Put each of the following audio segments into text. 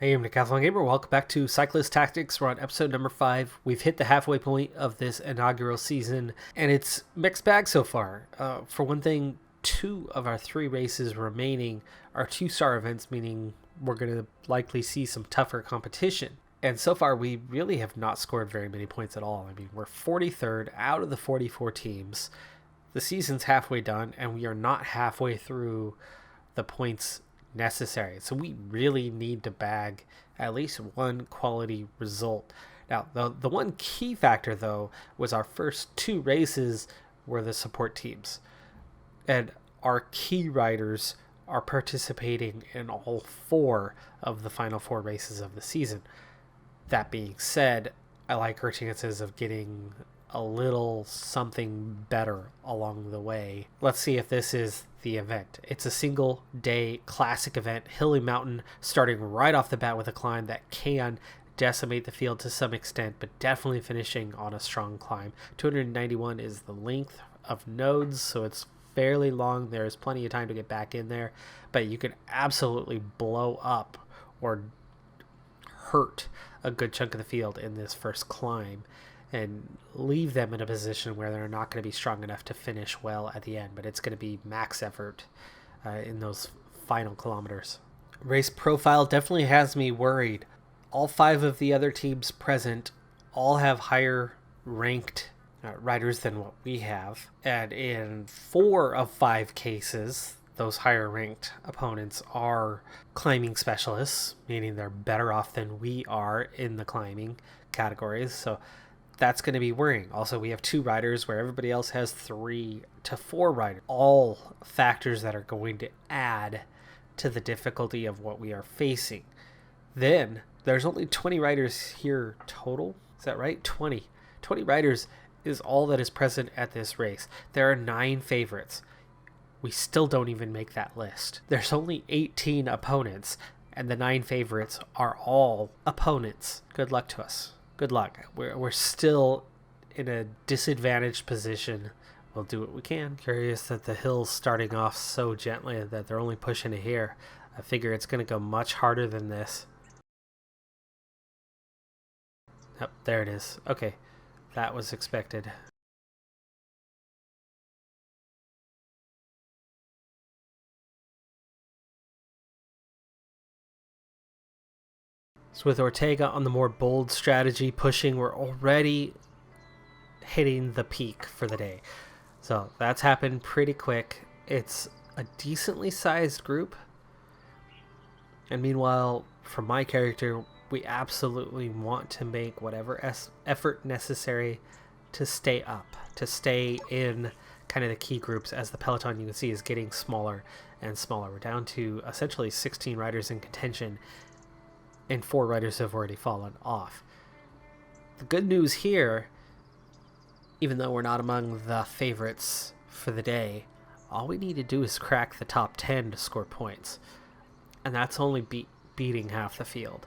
Hey, I'm Decathlon Gamer. Welcome back to Cyclist Tactics. We're on episode number 5. We've hit the halfway point of this inaugural season, and it's mixed bag so far. For one thing, 2 of our 3 races remaining are 2-star events, meaning we're going to likely see some tougher competition. And so far, we really have not scored very many points at all. I mean, we're 43rd out of the 44 teams. The season's halfway done, and we are not halfway through the points necessary. So we really need to bag at least one quality result. Now, the one key factor, though, was our first 2 races were the support teams. And our key riders are participating in all 4 of the final 4 races of the season. That being said, I like our chances of getting a little something better along the way. Let's see if this is the event. It's a single day classic event, Hilly Mountain, starting right off the bat with a climb that can decimate the field to some extent, but definitely finishing on a strong climb. 291 is the length of nodes, so it's fairly long. There is plenty of time to get back in there, but you can absolutely blow up or hurt a good chunk of the field in this first climb and leave them in a position where they're not going to be strong enough to finish well at the end, but it's going to be max effort in those final kilometers. Race profile definitely has me worried. All 5 of the other teams present all have higher ranked riders than what we have, and in 4 of 5 cases, those higher ranked opponents are climbing specialists, meaning they're better off than we are in the climbing categories. So that's going to be worrying. Also, we have 2 riders where everybody else has 3 to 4 riders. All factors that are going to add to the difficulty of what we are facing. Then, there's only 20 riders here total. Is that right? 20. 20 riders is all that is present at this race. There are 9 favorites. We still don't even make that list. There's only 18 opponents, and the 9 favorites are all opponents. Good luck to us. Good luck. We're still in a disadvantaged position. We'll do what we can. Curious that the hill's starting off so gently that they're only pushing it here. I figure it's going to go much harder than this. Yep, there it is. Okay, that was expected. So with Ortega on the more bold strategy pushing, we're already hitting the peak for the day. So that's happened pretty quick. It's a decently sized group. And meanwhile, for my character, we absolutely want to make whatever effort necessary to stay up, to stay in kind of the key groups, as the peloton, you can see, is getting smaller and smaller. We're down to essentially 16 riders in contention, and 4 riders have already fallen off. The good news here, even though we're not among the favorites for the day, all we need to do is crack the top 10 to score points. And that's only beating half the field.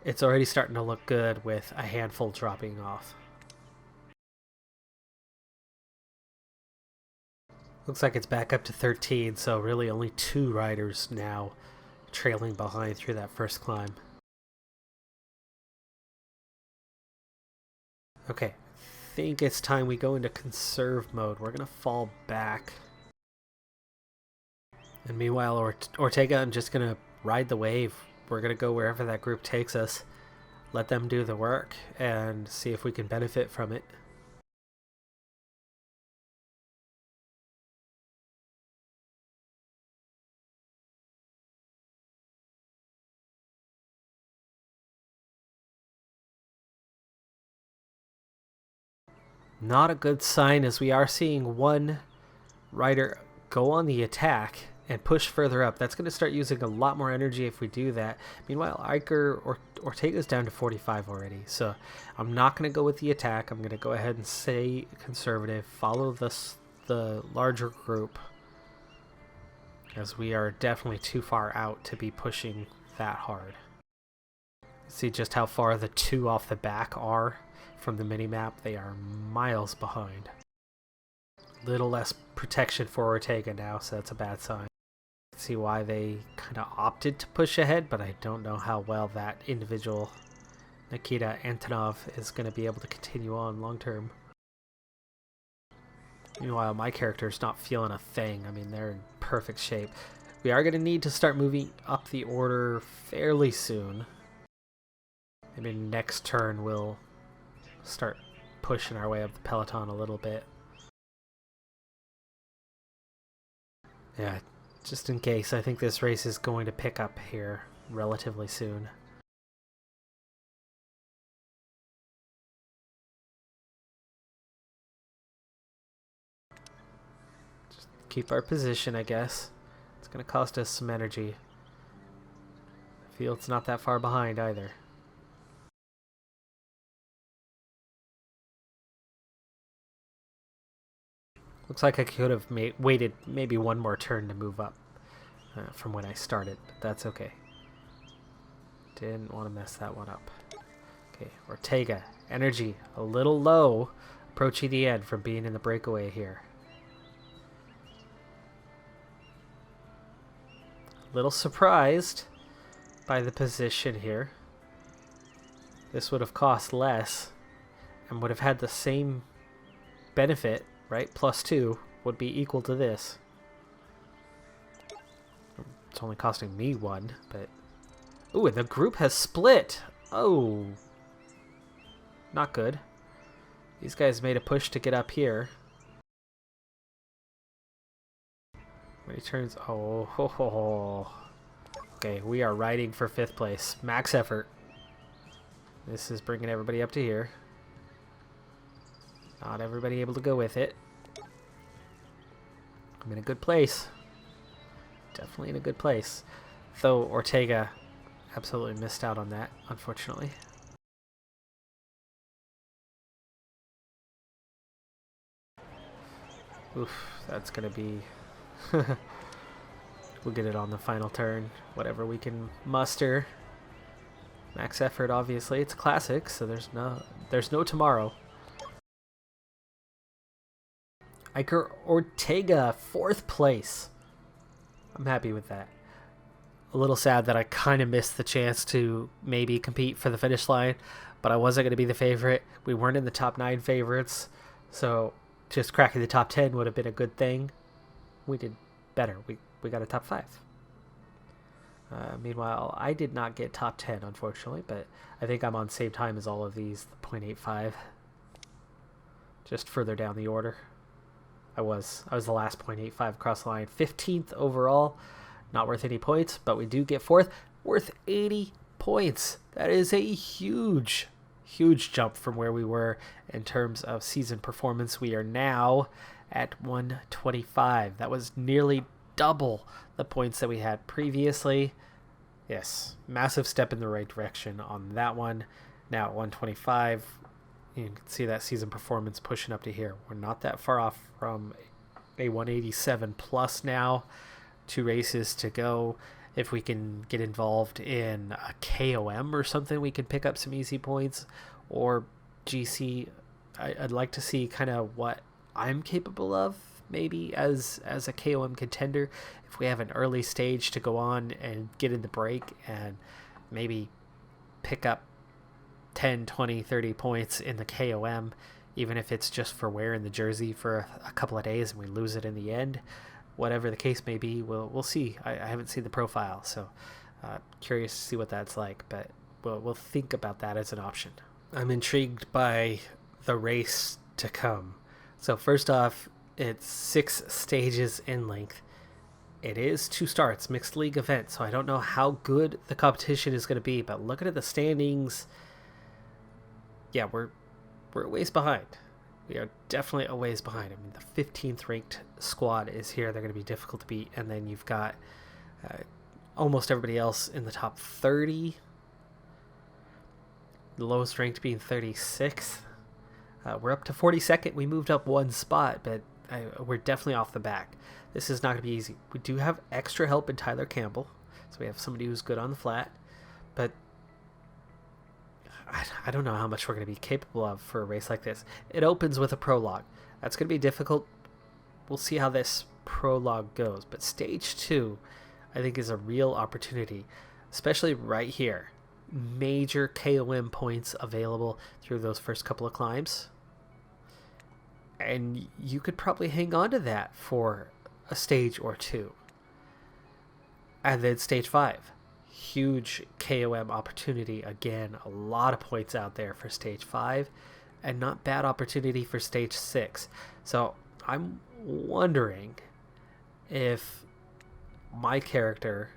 It's already starting to look good with a handful dropping off. Looks like it's back up to 13, so really only 2 riders now trailing behind through that first climb. Okay, I think it's time we go into conserve mode. We're going to fall back. And meanwhile, Ortega, I'm just going to ride the wave. We're going to go wherever that group takes us. Let them do the work and see if we can benefit from it. Not a good sign, as we are seeing one rider go on the attack and push further up. That's going to start using a lot more energy if we do that. Meanwhile, Ortega's down to 45 already, so I'm not going to go with the attack. I'm going to go ahead and stay conservative, follow the larger group, as we are definitely too far out to be pushing that hard. See just how far the 2 off the back are from the mini-map. They are miles behind. Little less protection for Ortega now, so that's a bad sign. see why they kind of opted to push ahead, but I don't know how well that individual, Nikita Antonov, is going to be able to continue on long term. Meanwhile, my character's not feeling a thing. I mean, they're in perfect shape. We are going to need to start moving up the order fairly soon. Maybe next turn we'll start pushing our way up the peloton a little bit. Yeah, just in case, I think this race is going to pick up here relatively soon. Just keep our position, I guess. It's going to cost us some energy. Field's not that far behind either. Looks like I could have waited maybe one more turn to move up from when I started, but that's okay. Didn't want to mess that one up. Okay, Ortega, energy a little low, approaching the end from being in the breakaway here. A little surprised by the position here. This would have cost less and would have had the same benefit, right? +2 would be equal to this. It's only costing me 1, but... Ooh, and the group has split! Oh. Not good. These guys made a push to get up here. Many turns? Oh, ho, ho, ho. Okay, we are riding for 5th place. Max effort. This is bringing everybody up to here. Not everybody able to go with it. I'm in a good place. Definitely in a good place. Though Ortega absolutely missed out on that, unfortunately. Oof, that's gonna be... We'll get it on the final turn. Whatever we can muster. Max effort, obviously. It's classic, so there's no tomorrow. Iker Ortega, 4th place. I'm happy with that. A little sad that I kind of missed the chance to maybe compete for the finish line, but I wasn't going to be the favorite. We weren't in the top 9 favorites, so just cracking the top 10 would have been a good thing. We did better. We got a top 5. Meanwhile, I did not get top 10, unfortunately, but I think I'm on the same time as all of these, 0.85. Just further down the order. I was the last 0.85 across the line. 15th overall. Not worth any points, but we do get 4th. Worth 80 points. That is a huge, huge jump from where we were in terms of season performance. We are now at 125. That was nearly double the points that we had previously. Yes, massive step in the right direction on that one. Now at 125, you can see that season performance pushing up to here. We're not that far off from a 187 plus now. 2 races to go. If we can get involved in a KOM or something, we can pick up some easy points. Or GC, I'd like to see kind of what I'm capable of, maybe as a KOM contender. If we have an early stage to go on and get in the break and maybe pick up 10, 20, 30 points in the KOM, even if it's just for wearing the jersey for a couple of days and we lose it in the end. Whatever the case may be, we'll see. I haven't seen the profile, so curious to see what that's like, but we'll think about that as an option. I'm intrigued by the race to come. So first off, it's 6 stages in length. It is 2 starts, mixed league event, so I don't know how good the competition is going to be, but looking at the standings, yeah, we're a ways behind. We are definitely a ways behind. I mean, the 15th ranked squad is here. They're going to be difficult to beat. And then you've got almost everybody else in the top 30. The lowest ranked being 36th. We're up to 42nd. We moved up 1 spot, but we're definitely off the back. This is not going to be easy. We do have extra help in Tyler Campbell. So we have somebody who's good on the flat. But I don't know how much we're going to be capable of for a race like this. It opens with a prologue. That's going to be difficult. We'll see how this prologue goes. But stage 2, I think is a real opportunity, especially right here. Major KOM points available through those first couple of climbs. And you could probably hang on to that for a stage or two. And then stage 5. Huge KOM opportunity. Again, a lot of points out there for stage 5. And not bad opportunity for stage 6. So I'm wondering if my character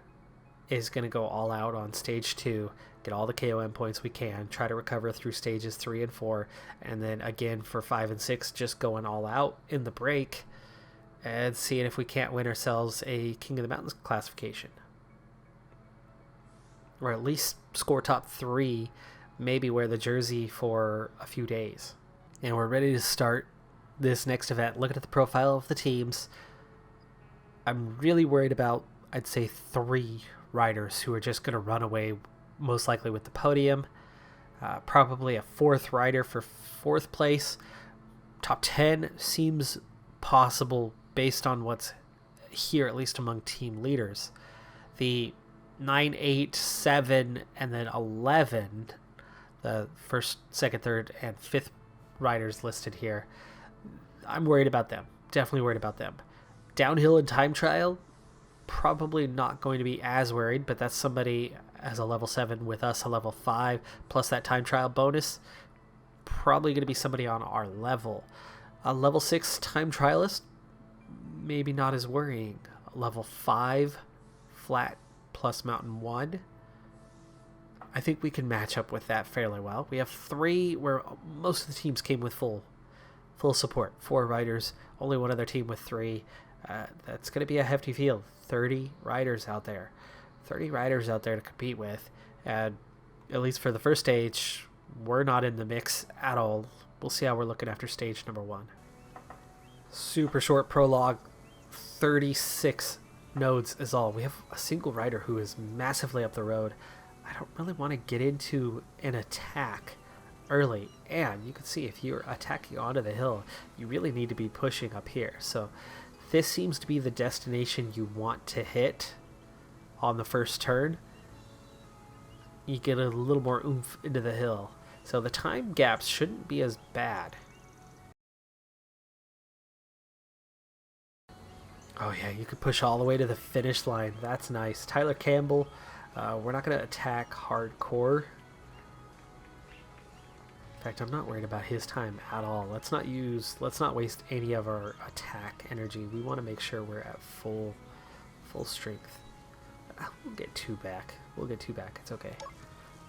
is going to go all out on stage 2, get all the KOM points we can, try to recover through stages 3 and 4, and then again for 5 and 6 just going all out in the break and seeing if we can't win ourselves a King of the Mountains classification. Or at least score top 3, maybe wear the jersey for a few days. And we're ready to start this next event. Looking at the profile of the teams, I'm really worried about, I'd say, 3 riders who are just going to run away most likely with the podium. Probably a 4th rider for 4th place. Top 10 seems possible based on what's here, at least among team leaders. The 9, 8, 7, and then 11, the 1st, 2nd, 3rd, and 5th riders listed here, I'm worried about them. Definitely worried about them. Downhill and time trial, probably not going to be as worried, but that's somebody as a level 7 with us, a level 5, plus that time trial bonus. Probably going to be somebody on our level. A level 6 time trialist, maybe not as worrying. A level 5 flat plus mountain 1. I think we can match up with that fairly well. We have 3 where most of the teams came with full support. 4 riders, only one other team with 3. That's going to be a hefty field. 30 riders out there. 30 riders out there to compete with. And at least for the first stage, we're not in the mix at all. We'll see how we're looking after stage number 1. Super short prologue. 36 nodes is all. We have a single rider who is massively up the road. I don't really want to get into an attack early. And you can see if you're attacking onto the hill, you really need to be pushing up here. So this seems to be the destination you want to hit on the first turn. You get a little more oomph into the hill. So the time gaps shouldn't be as bad. Oh yeah, you could push all the way to the finish line. That's nice. Tyler Campbell, we're not going to attack hardcore. In fact, I'm not worried about his time at all. Let's not waste any of our attack energy. We want to make sure we're at full strength. We'll get 2 back. It's okay.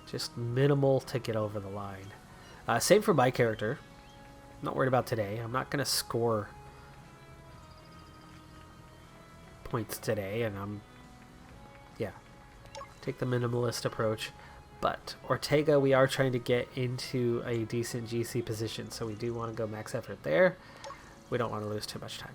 Just minimal to get over the line. Same for my character. I'm not worried about today. I'm not going to score points today, and take the minimalist approach. But Ortega, we are trying to get into a decent GC position, so we do want to go max effort there. We don't want to lose too much time.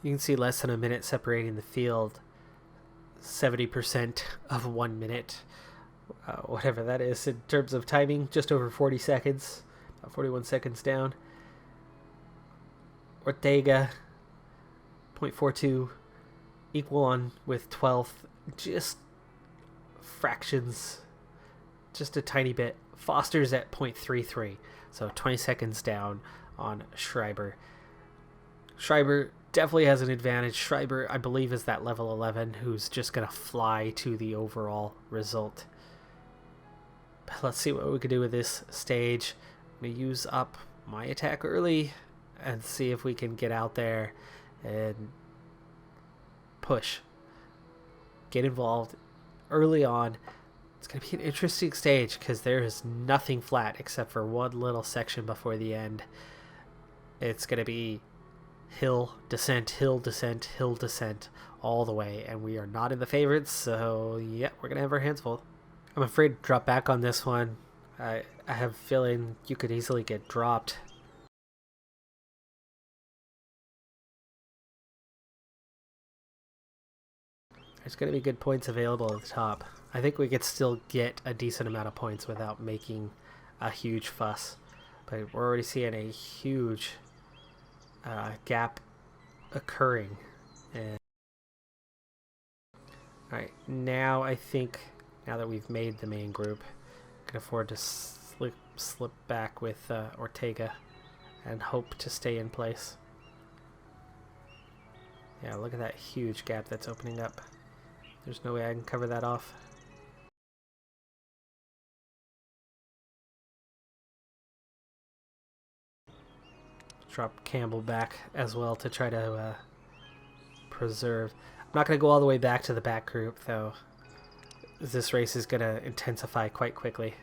You can see less than a minute separating the field. 70% of 1 minute. Whatever that is in terms of timing, just over 40 seconds. About 41 seconds down. Ortega, 0.42, equal on with 12th, just fractions, just a tiny bit. Foster's at 0.33, so 20 seconds down on Schreiber. Schreiber definitely has an advantage. Schreiber, I believe, is that level 11 who's just going to fly to the overall result. But let's see what we can do with this stage. I'm going to use up my attack early and see if we can get out there and push. Get involved early on. It's going to be an interesting stage because there is nothing flat except for one little section before the end. It's going to be hill, descent, hill, descent, hill, descent all the way, and we are not in the favorites, so yeah, we're going to have our hands full. I'm afraid to drop back on this one. I have a feeling you could easily get dropped. There's going to be good points available at the top. I think we could still get a decent amount of points without making a huge fuss. but we're already seeing a huge gap occurring. And all right, now I think now that we've made the main group, I can afford to slip back with Ortega and hope to stay in place. Yeah, look at that huge gap that's opening up. There's no way I can cover that off. Drop Campbell back as well to try to preserve. I'm not going to go all the way back to the back group, though. This race is going to intensify quite quickly.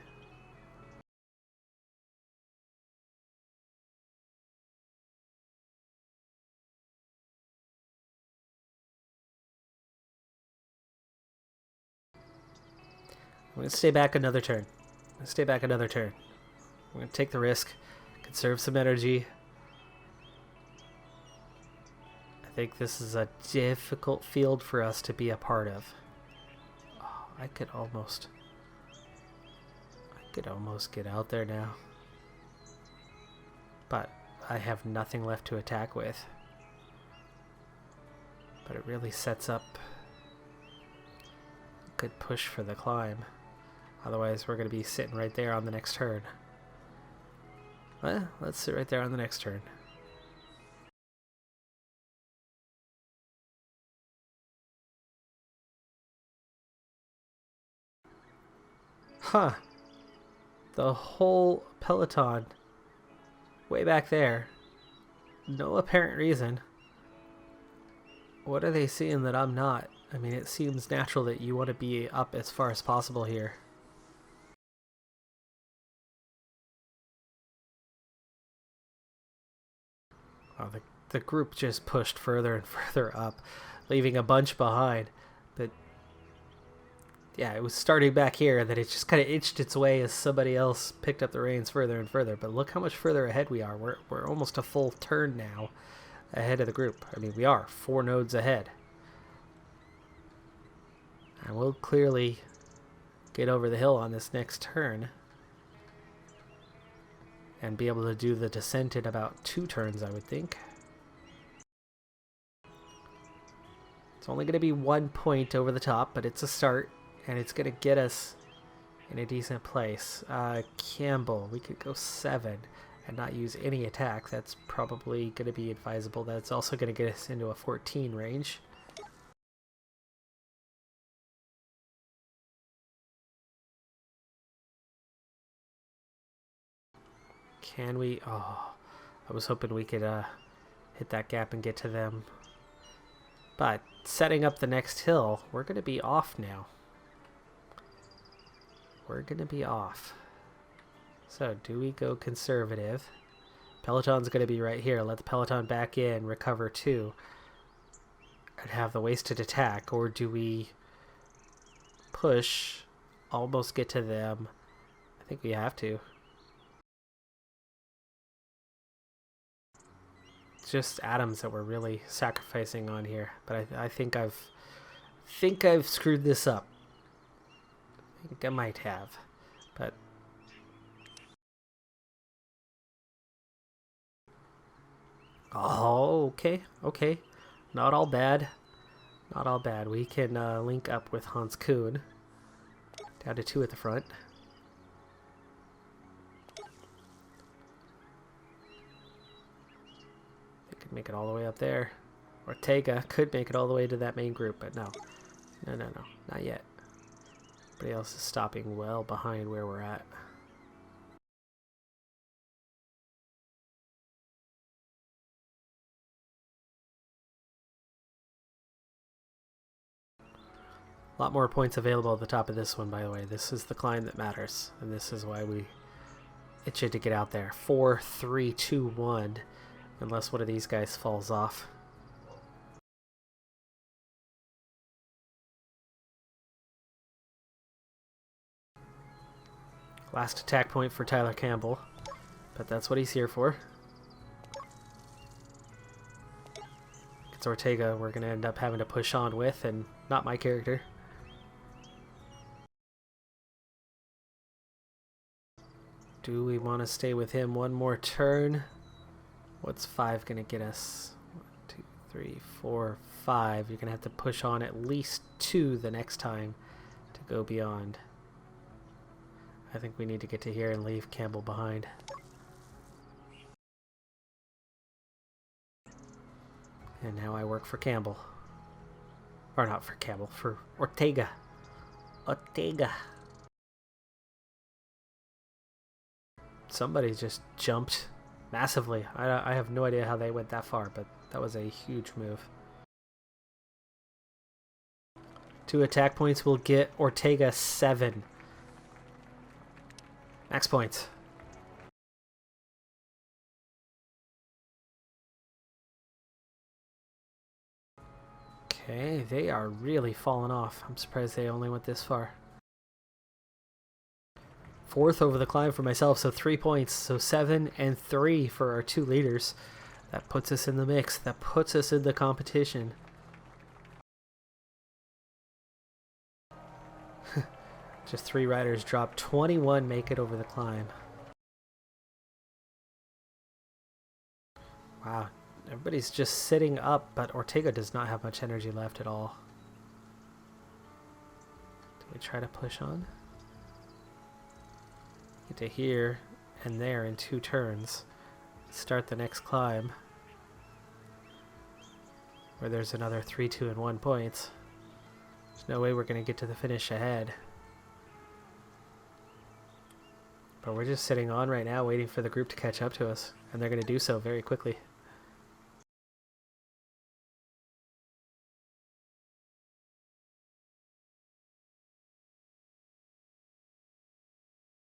I'm going to stay back another turn. I'm going to take the risk, conserve some energy. I think this is a difficult field for us to be a part of. Oh, I could almost get out there now. But I have nothing left to attack with. But it really sets up a good push for the climb. Otherwise, we're going to be sitting right there on the next turn. Well, let's sit right there on the next turn. Huh. The whole peloton way back there. No apparent reason. What are they seeing that I'm not? I mean, it seems natural that you want to be up as far as possible here. Oh, the group just pushed further and further up, leaving a bunch behind. But yeah, it was starting back here, and then it just kind of inched its way as somebody else picked up the reins further and further. But look how much further ahead we are. We're almost a full turn now ahead of the group. I mean, we are 4 nodes ahead. And we'll clearly get over the hill on this next turn and be able to do the descent in about 2 turns, I would think. It's only going to be 1 point over the top, but it's a start, and it's going to get us in a decent place. Campbell, we could go 7 and not use any attack. That's probably going to be advisable. That's also going to get us into a 14 range. Can we? Oh, I was hoping we could hit that gap and get to them. But setting up the next hill, we're going to be off now. We're going to be off. So do we go conservative? Peloton's going to be right here. Let the Peloton back in, recover 2, and have the wasted attack. Or do we push, almost get to them? I think we have to. It's just atoms that we're really sacrificing on here. But I think I've screwed this up. I think I might have. But oh, okay. Not all bad. We can link up with Hans Kuhn. Down to 2 at the front. They could make it all the way up there. Ortega could make it all the way to that main group, but no. No, not yet. Everybody else is stopping well behind where we're at. A lot more points available at the top of this one, by the way. This is the climb that matters, and this is why we itch to get out there. 4, 3, 2, 1, unless one of these guys falls off. Last attack point for Tyler Campbell, but that's what he's here for. It's Ortega we're going to end up having to push on with, and not my character. Do we want to stay with him one more turn? What's 5 going to get us? 1, 2, 3, 4, 5. You're going to have to push on at least 2 the next time to go beyond. I think we need to get to here and leave Campbell behind. And now I work for Campbell. Or not for Campbell, for Ortega. Ortega. Somebody just jumped massively. I have no idea how they went that far, but that was a huge move. 2 attack points will get Ortega 7. Max points. Okay, they are really falling off. I'm surprised they only went this far. 4th over the climb for myself, so 3 points. So 7 and 3 for our 2 leaders. That puts us in the mix. That puts us in the competition. Just 3 riders drop. 21 make it over the climb. Wow. Everybody's just sitting up, but Ortega does not have much energy left at all. Do we try to push on? Get to here and there in 2 turns. Start the next climb, where there's another 3, 2, and 1 points. There's no way we're going to get to the finish ahead. But we're just sitting on right now, waiting for the group to catch up to us, and they're going to do so very quickly.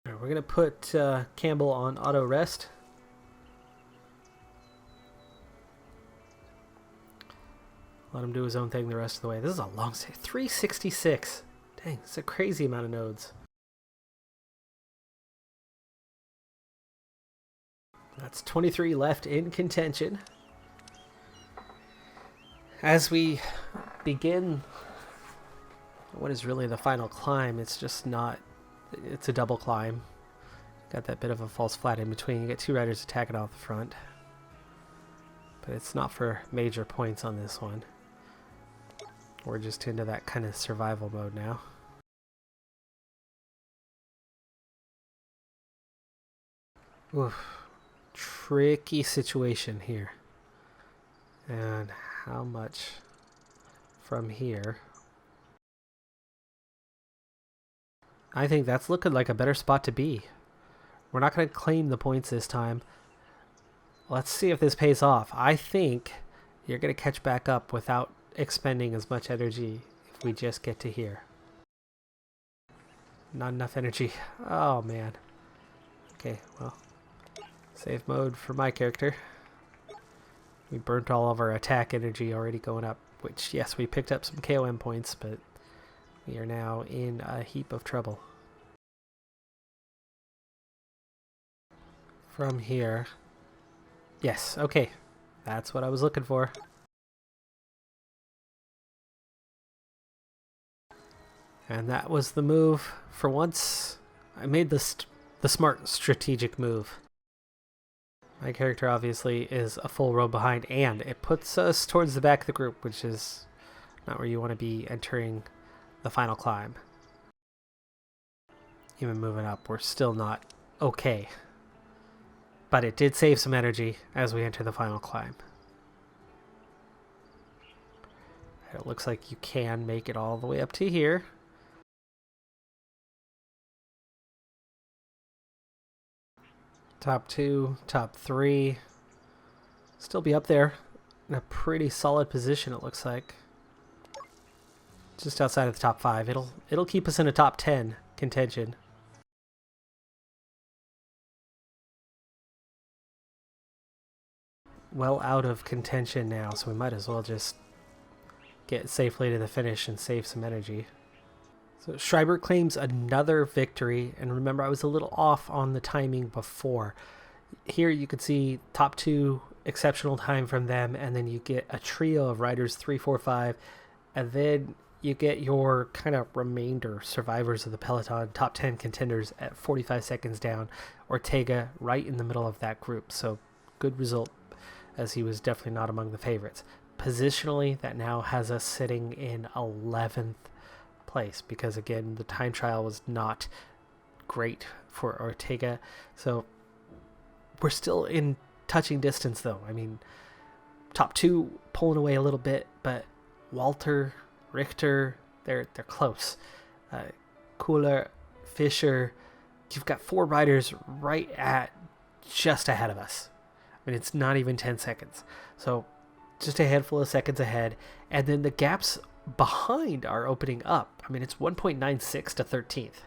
We're going to put Campbell on auto rest. Let him do his own thing the rest of the way. This is a long stage. 366. Dang, it's a crazy amount of nodes. That's 23 left in contention. As we begin what is really the final climb, it's just not... It's a double climb. Got that bit of a false flat in between. You get 2 riders attacking off the front. But it's not for major points on this one. We're just into that kind of survival mode now. Oof. Tricky situation here. And how much from here? I think that's looking like a better spot to be. We're not going to claim the points this time. Let's see if this pays off. I think you're going to catch back up without expending as much energy if we just get to here. Not enough energy. Oh, man. Okay, well. Save mode for my character. We burnt all of our attack energy already going up. Which, yes, we picked up some KOM points, but... we are now in a heap of trouble. From here. Yes, okay. That's what I was looking for. And that was the move. For once, I made the smart strategic move. My character obviously is a full row behind, and it puts us towards the back of the group, which is not where you want to be entering the final climb. Even moving up, we're still not okay. But it did save some energy as we enter the final climb. It looks like you can make it all the way up to here. Top 2, top 3. Still be up there in a pretty solid position, it looks like. Just outside of the top 5. It'll keep us in a top 10 contention. Well out of contention now, so we might as well just get safely to the finish and save some energy. So Schreiber claims another victory, and remember I was a little off on the timing before. Here you can see top 2 exceptional time from them, and then you get a trio of riders 3, 4, 5, and then you get your kind of remainder survivors of the peloton, top 10 contenders at 45 seconds down. Ortega right in the middle of that group. So good result, as he was definitely not among the favorites. Positionally, that now has us sitting in 11th place because, again, the time trial was not great for Ortega. So we're still in touching distance, though. I mean, top two pulling away a little bit, but Walter, Richter, they're close. Kuhler, Fischer, you've got 4 riders right at just ahead of us. I mean, it's not even 10 seconds. So just a handful of seconds ahead. And then the gaps behind are opening up. I mean, it's 1.96 to 13th.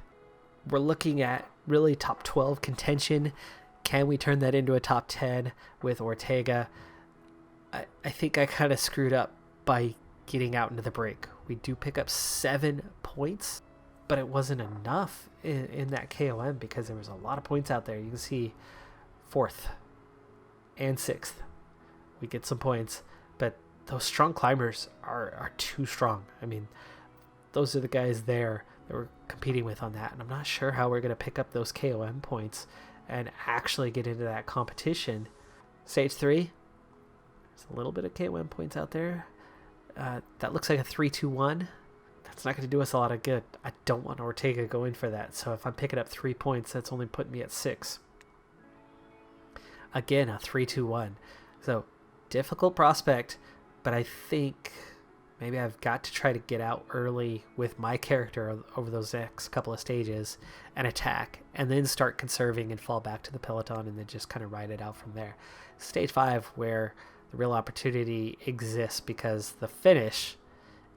We're looking at really top 12 contention. Can we turn that into a top 10 with Ortega? I think I kind of screwed up by getting out into the break. We do pick up 7 points, but it wasn't enough in that KOM because there was a lot of points out there. You can see 4th and 6th. We get some points, but those strong climbers are too strong. I mean, those are the guys there that we're competing with on that, and I'm not sure how we're going to pick up those KOM points and actually get into that competition. Stage 3, there's a little bit of KOM points out there. That looks like a 3-2-1. That's not going to do us a lot of good. I don't want Ortega going for that. So if I'm picking up 3 points, that's only putting me at 6. Again, a 3-2-1. So difficult prospect, but I think maybe I've got to try to get out early with my character over those next couple of stages and attack, and then start conserving and fall back to the peloton and then just kind of ride it out from there. Stage 5, where the real opportunity exists because the finish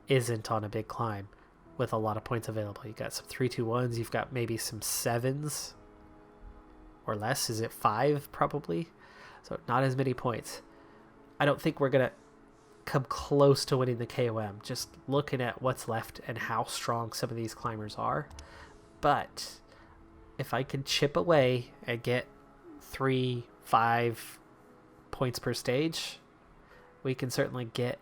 isn't on a big climb with a lot of points available. You got some 3-2-1s, you've got maybe some 7s or less. Is it 5 probably? So not as many points. I don't think we're going to come close to winning the KOM, just looking at what's left and how strong some of these climbers are. But if I can chip away and get 3-5 points per stage, we can certainly get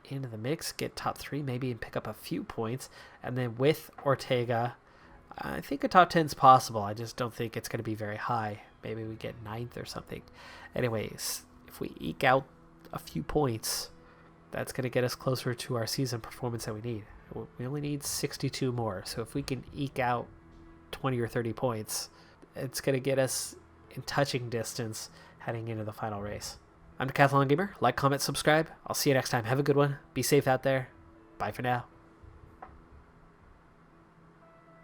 into the mix, get top 3 maybe, and pick up a few points. And then with Ortega, I think a top 10 is possible. I just don't think it's going to be very high. Maybe we get 9th or something. Anyways, if we eke out a few points, that's going to get us closer to our season performance that we need. We only need 62 more. So if we can eke out 20 or 30 points, it's going to get us in touching distance heading into the final race. I'm Decathlon Gamer. Like, comment, subscribe. I'll see you next time. Have a good one. Be safe out there. Bye for now.